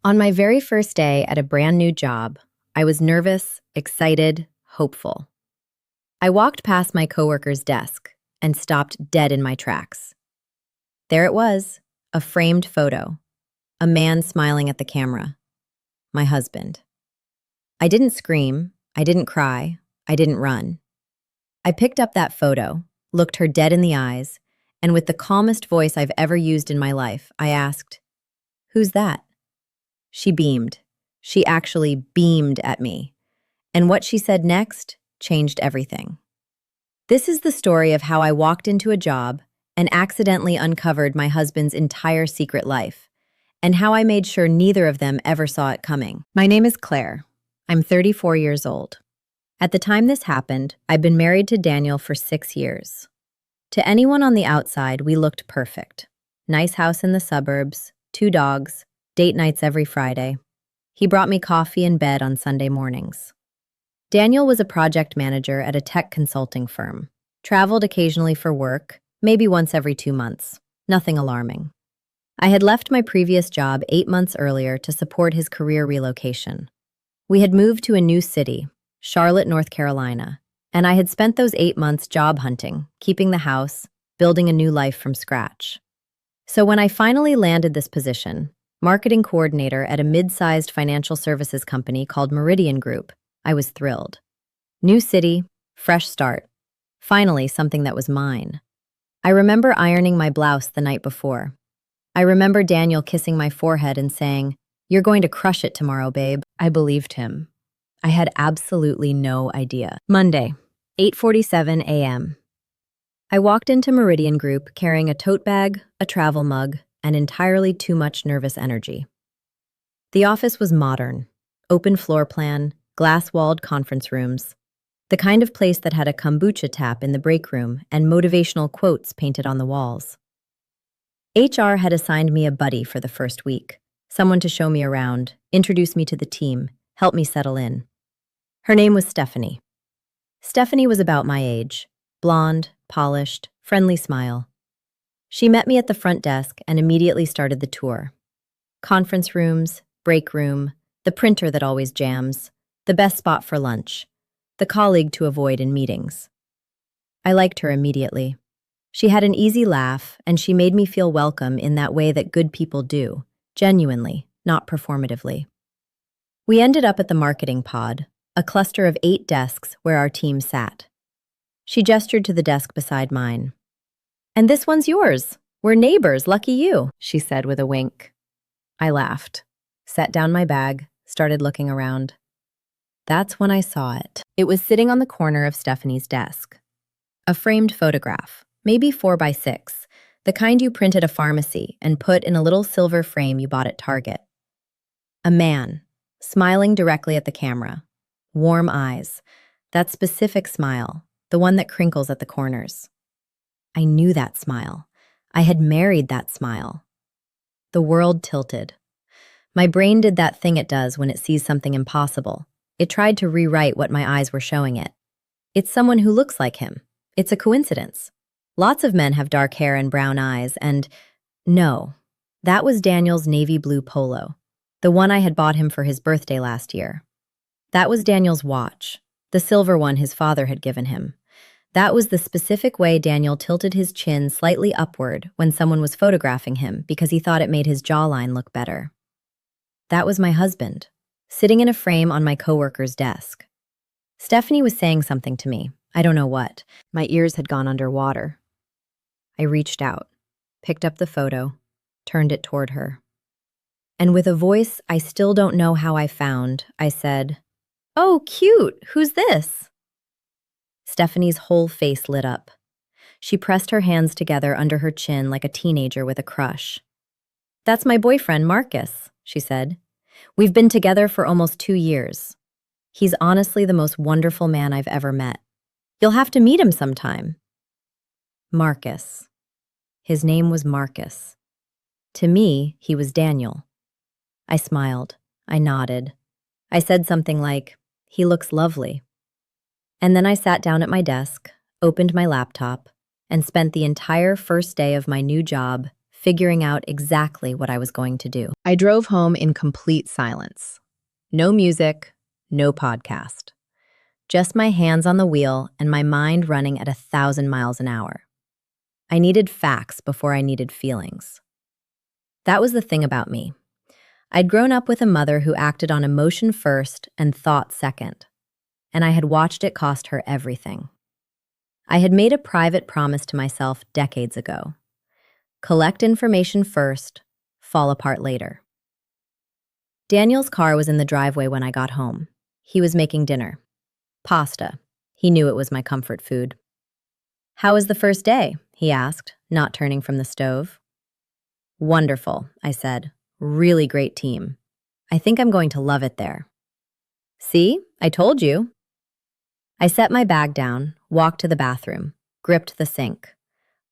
On my very first day at a brand new job, I was nervous, excited, hopeful. I walked past my coworker's desk and stopped dead in my tracks. There it was, a framed photo, a man smiling at the camera, my husband. I didn't scream, I didn't cry, I didn't run. I picked up that photo, looked her dead in the eyes, and with the calmest voice I've ever used in my life, I asked, "Who's that?" She beamed. She actually beamed at me. And what she said next changed everything. This is the story of how I walked into a job and accidentally uncovered my husband's entire secret life, and how I made sure neither of them ever saw it coming. My name is Claire. I'm 34 years old. At the time this happened, I'd been married to Daniel for 6 years. To anyone on the outside, we looked perfect. Nice house in the suburbs, 2 dogs, date nights every Friday. He brought me coffee in bed on Sunday mornings. Daniel was a project manager at a tech consulting firm, traveled occasionally for work, maybe once every 2 months. Nothing alarming. I had left my previous job 8 months earlier to support his career relocation. We had moved to a new city, Charlotte, North Carolina, and I had spent those 8 months job hunting, keeping the house, building a new life from scratch. So when I finally landed this position, marketing coordinator at a mid-sized financial services company called Meridian Group, I was thrilled. New city, fresh start. Finally, something that was mine. I remember ironing my blouse the night before. I remember Daniel kissing my forehead and saying, "You're going to crush it tomorrow, babe." I believed him. I had absolutely no idea. Monday, 8:47 a.m. I walked into Meridian Group carrying a tote bag, a travel mug, and entirely too much nervous energy. The office was modern, open floor plan, glass-walled conference rooms, the kind of place that had a kombucha tap in the break room and motivational quotes painted on the walls. HR had assigned me a buddy for the first week, someone to show me around, introduce me to the team, help me settle in. Her name was Stephanie. Stephanie was about my age, blonde, polished, friendly smile. She met me at the front desk and immediately started the tour. Conference rooms, break room, the printer that always jams, the best spot for lunch, the colleague to avoid in meetings. I liked her immediately. She had an easy laugh, and she made me feel welcome in that way that good people do, genuinely, not performatively. We ended up at the marketing pod, a cluster of 8 desks where our team sat. She gestured to the desk beside mine. "And this one's yours. We're neighbors, lucky you," she said with a wink. I laughed, set down my bag, started looking around. That's when I saw it. It was sitting on the corner of Stephanie's desk. A framed photograph, maybe 4 by 6, the kind you print at a pharmacy and put in a little silver frame you bought at Target. A man, smiling directly at the camera. Warm eyes, that specific smile, the one that crinkles at the corners. I knew that smile. I had married that smile. The world tilted. My brain did that thing it does when it sees something impossible. It tried to rewrite what my eyes were showing it. It's someone who looks like him. It's a coincidence. Lots of men have dark hair and brown eyes, and no, that was Daniel's navy blue polo, the one I had bought him for his birthday last year. That was Daniel's watch, the silver one his father had given him. That was the specific way Daniel tilted his chin slightly upward when someone was photographing him because he thought it made his jawline look better. That was my husband, sitting in a frame on my coworker's desk. Stephanie was saying something to me. I don't know what. My ears had gone underwater. I reached out, picked up the photo, turned it toward her. And with a voice I still don't know how I found, I said, "Oh, cute! Who's this?" Stephanie's whole face lit up. She pressed her hands together under her chin like a teenager with a crush. "That's my boyfriend, Marcus," she said. "We've been together for almost 2 years. He's honestly the most wonderful man I've ever met. You'll have to meet him sometime." Marcus. His name was Marcus. To me, he was Daniel. I smiled. I nodded. I said something like, "He looks lovely." And then I sat down at my desk, opened my laptop, and spent the entire first day of my new job figuring out exactly what I was going to do. I drove home in complete silence. No music, no podcast. Just my hands on the wheel and my mind running at 1,000 miles an hour. I needed facts before I needed feelings. That was the thing about me. I'd grown up with a mother who acted on emotion first and thought second, and I had watched it cost her everything. I had made a private promise to myself decades ago. Collect information first, fall apart later. Daniel's car was in the driveway when I got home. He was making dinner. Pasta. He knew it was my comfort food. "How was the first day?" he asked, not turning from the stove. "Wonderful," I said. "Really great team. I think I'm going to love it there." "See? I told you." I set my bag down, walked to the bathroom, gripped the sink,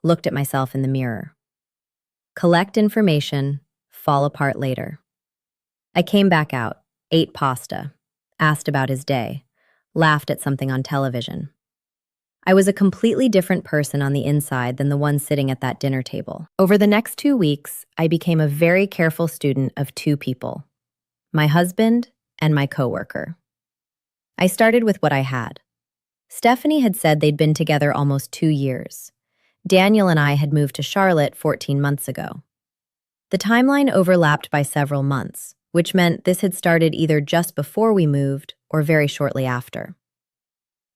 looked at myself in the mirror. Collect information, fall apart later. I came back out, ate pasta, asked about his day, laughed at something on television. I was a completely different person on the inside than the one sitting at that dinner table. Over the next 2 weeks, I became a very careful student of two people, my husband and my coworker. I started with what I had. Stephanie had said they'd been together almost 2 years. Daniel and I had moved to Charlotte 14 months ago. The timeline overlapped by several months, which meant this had started either just before we moved or very shortly after.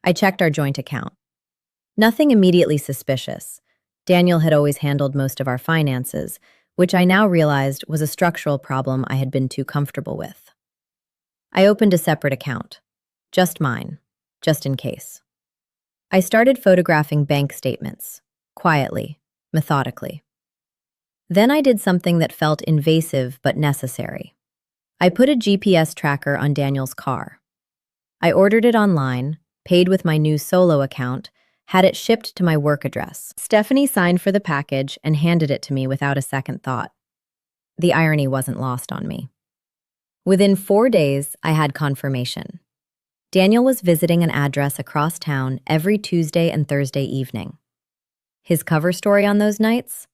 I checked our joint account. Nothing immediately suspicious. Daniel had always handled most of our finances, which I now realized was a structural problem I had been too comfortable with. I opened a separate account. Just mine, just in case. I started photographing bank statements, quietly, methodically. Then I did something that felt invasive but necessary. I put a GPS tracker on Daniel's car. I ordered it online, paid with my new solo account, had it shipped to my work address. Stephanie signed for the package and handed it to me without a second thought. The irony wasn't lost on me. Within 4 days, I had confirmation. Daniel was visiting an address across town every Tuesday and Thursday evening. His cover story on those nights?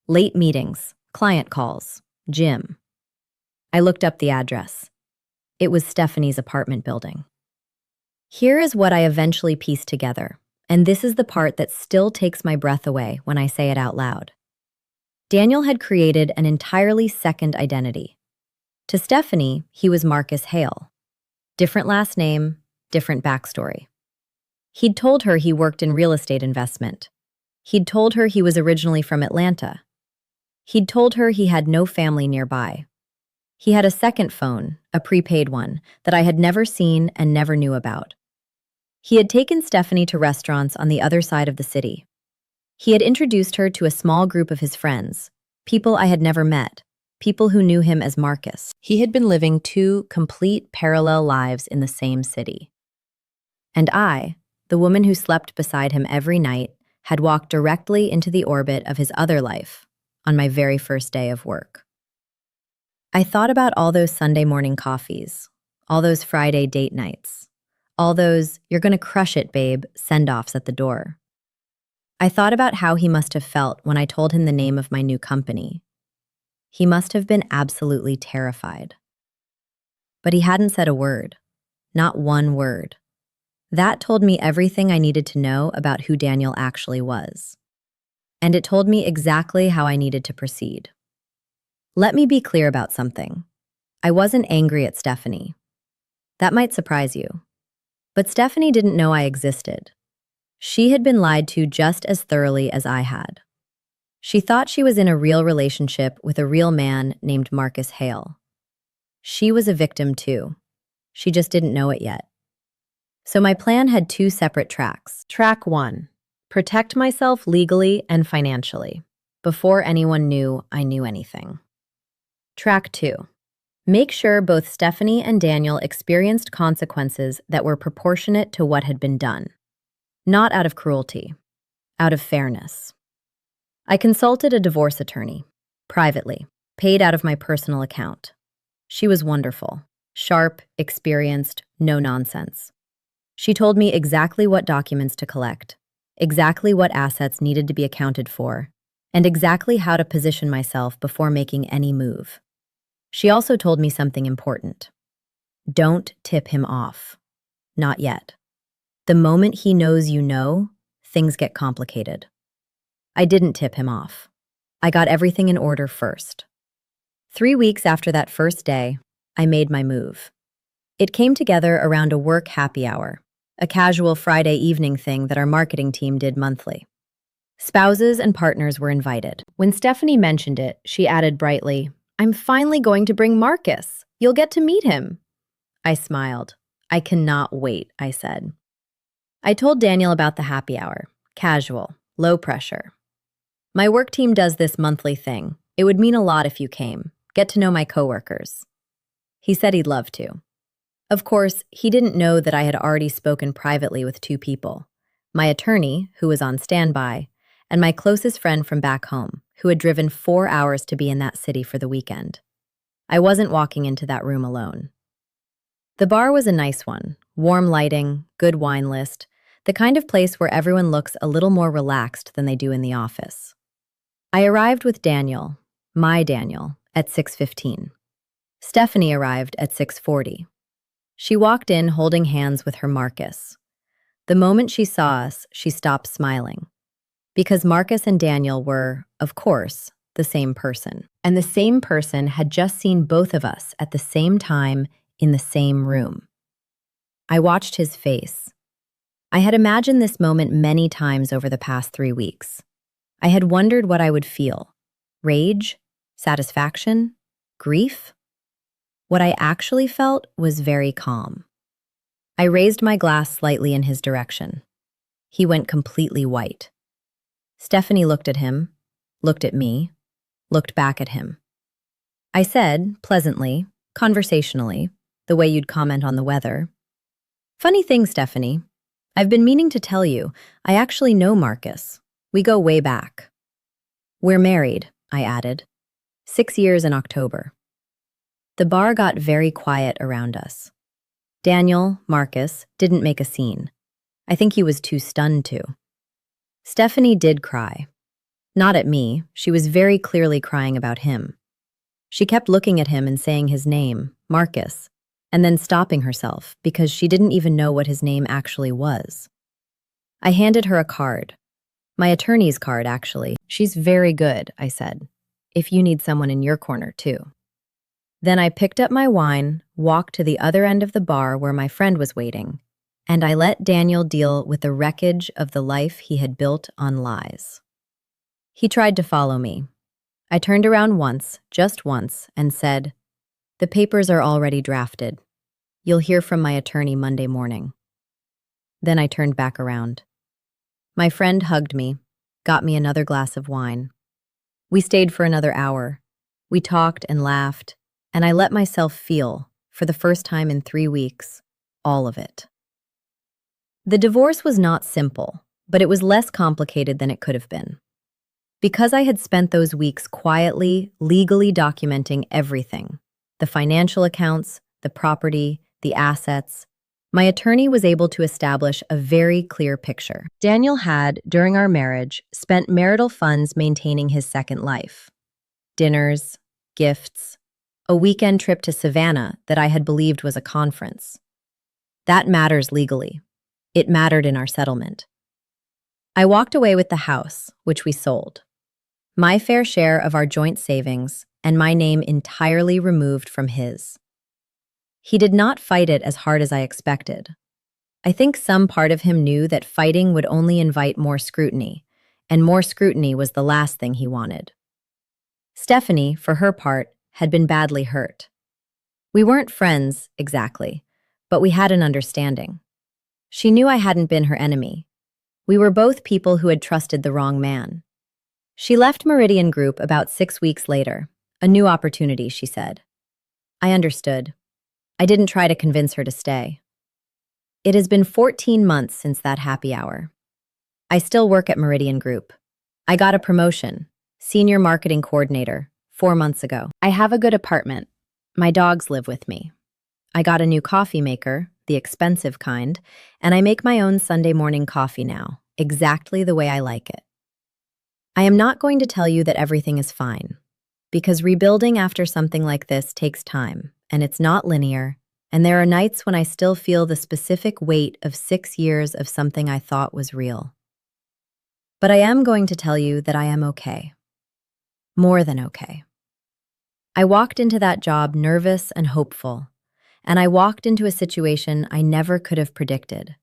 Late meetings, client calls, gym. I looked up the address. It was Stephanie's apartment building. Here is what I eventually pieced together, and this is the part that still takes my breath away when I say it out loud. Daniel had created an entirely second identity. To Stephanie, he was Marcus Hale. Different last name, different backstory. He'd told her he worked in real estate investment. He'd told her he was originally from Atlanta. He'd told her he had no family nearby. He had a second phone, a prepaid one, that I had never seen and never knew about. He had taken Stephanie to restaurants on the other side of the city. He had introduced her to a small group of his friends, people I had never met, people who knew him as Marcus. He had been living 2 complete parallel lives in the same city. And I, the woman who slept beside him every night, had walked directly into the orbit of his other life on my very first day of work. I thought about all those Sunday morning coffees, all those Friday date nights, all those "you're gonna crush it, babe" send-offs at the door. I thought about how he must have felt when I told him the name of my new company. He must have been absolutely terrified. But he hadn't said a word, not one word. That told me everything I needed to know about who Daniel actually was. And it told me exactly how I needed to proceed. Let me be clear about something. I wasn't angry at Stephanie. That might surprise you. But Stephanie didn't know I existed. She had been lied to just as thoroughly as I had. She thought she was in a real relationship with a real man named Marcus Hale. She was a victim too. She just didn't know it yet. So my plan had 2 separate tracks. Track 1, protect myself legally and financially, before anyone knew I knew anything. Track 2, make sure both Stephanie and Daniel experienced consequences that were proportionate to what had been done. Not out of cruelty, out of fairness. I consulted a divorce attorney, privately, paid out of my personal account. She was wonderful, sharp, experienced, no nonsense. She told me exactly what documents to collect, exactly what assets needed to be accounted for, and exactly how to position myself before making any move. She also told me something important. Don't tip him off. Not yet. The moment he knows you know, things get complicated. I didn't tip him off. I got everything in order first. 3 weeks after that first day, I made my move. It came together around a work happy hour, a casual Friday evening thing that our marketing team did monthly. Spouses and partners were invited. When Stephanie mentioned it, she added brightly, "I'm finally going to bring Marcus. You'll get to meet him." I smiled. "I cannot wait," I said. I told Daniel about the happy hour. Casual, low pressure. "My work team does this monthly thing. It would mean a lot if you came. Get to know my coworkers." He said he'd love to. Of course, he didn't know that I had already spoken privately with 2 people. My attorney, who was on standby, and my closest friend from back home, who had driven 4 hours to be in that city for the weekend. I wasn't walking into that room alone. The bar was a nice one, warm lighting, good wine list, the kind of place where everyone looks a little more relaxed than they do in the office. I arrived with Daniel, my Daniel, at 6:15. Stephanie arrived at 6:40. She walked in holding hands with her Marcus. The moment she saw us, she stopped smiling. Because Marcus and Daniel were, of course, the same person. And the same person had just seen both of us at the same time in the same room. I watched his face. I had imagined this moment many times over the past 3 weeks. I had wondered what I would feel. Rage? Satisfaction? Grief? What I actually felt was very calm. I raised my glass slightly in his direction. He went completely white. Stephanie looked at him, looked at me, looked back at him. I said, pleasantly, conversationally, the way you'd comment on the weather, "Funny thing, Stephanie. I've been meaning to tell you, I actually know Marcus. We go way back." "We're married," I added. 6 years in October. The bar got very quiet around us. Daniel, Marcus, didn't make a scene. I think he was too stunned to. Stephanie did cry. Not at me, she was very clearly crying about him. She kept looking at him and saying his name, Marcus, and then stopping herself because she didn't even know what his name actually was. I handed her a card. My attorney's card, actually. "She's very good," I said, "if you need someone in your corner, too." Then I picked up my wine, walked to the other end of the bar where my friend was waiting, and I let Daniel deal with the wreckage of the life he had built on lies. He tried to follow me. I turned around once, just once, and said, "The papers are already drafted. You'll hear from my attorney Monday morning." Then I turned back around. My friend hugged me, got me another glass of wine. We stayed for another hour. We talked and laughed, and I let myself feel, for the first time in 3 weeks, all of it. The divorce was not simple, but it was less complicated than it could have been. Because I had spent those weeks quietly, legally documenting everything, the financial accounts, the property, the assets, my attorney was able to establish a very clear picture. Daniel had, during our marriage, spent marital funds maintaining his second life. Dinners, gifts, a weekend trip to Savannah that I had believed was a conference. That matters legally. It mattered in our settlement. I walked away with the house, which we sold. My fair share of our joint savings, and my name entirely removed from his. He did not fight it as hard as I expected. I think some part of him knew that fighting would only invite more scrutiny, and more scrutiny was the last thing he wanted. Stephanie, for her part, had been badly hurt. We weren't friends, exactly, but we had an understanding. She knew I hadn't been her enemy. We were both people who had trusted the wrong man. She left Meridian Group about 6 weeks later. A new opportunity, she said. I understood. I didn't try to convince her to stay. It has been 14 months since that happy hour. I still work at Meridian Group. I got a promotion, senior marketing coordinator, 4 months ago. I have a good apartment. My dogs live with me. I got a new coffee maker, the expensive kind, and I make my own Sunday morning coffee now, exactly the way I like it. I am not going to tell you that everything is fine, because rebuilding after something like this takes time, and it's not linear, and there are nights when I still feel the specific weight of 6 years of something I thought was real. But I am going to tell you that I am okay. More than okay. I walked into that job nervous and hopeful, and I walked into a situation I never could have predicted.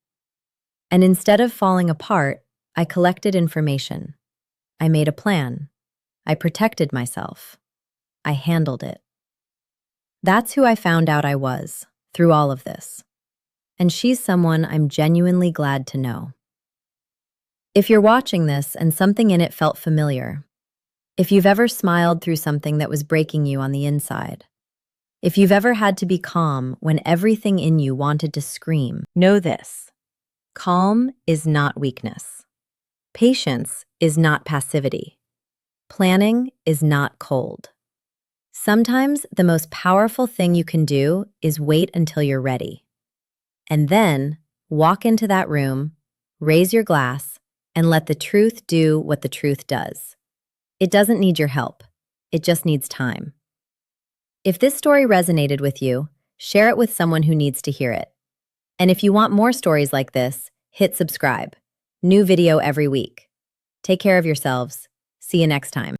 And instead of falling apart, I collected information. I made a plan. I protected myself. I handled it. That's who I found out I was, through all of this. And she's someone I'm genuinely glad to know. If you're watching this and something in it felt familiar, if you've ever smiled through something that was breaking you on the inside, if you've ever had to be calm when everything in you wanted to scream, know this. Calm is not weakness. Patience is not passivity. Planning is not cold. Sometimes the most powerful thing you can do is wait until you're ready. And then walk into that room, raise your glass, and let the truth do what the truth does. It doesn't need your help. It just needs time. If this story resonated with you, share it with someone who needs to hear it. And if you want more stories like this, hit subscribe. New video every week. Take care of yourselves. See you next time.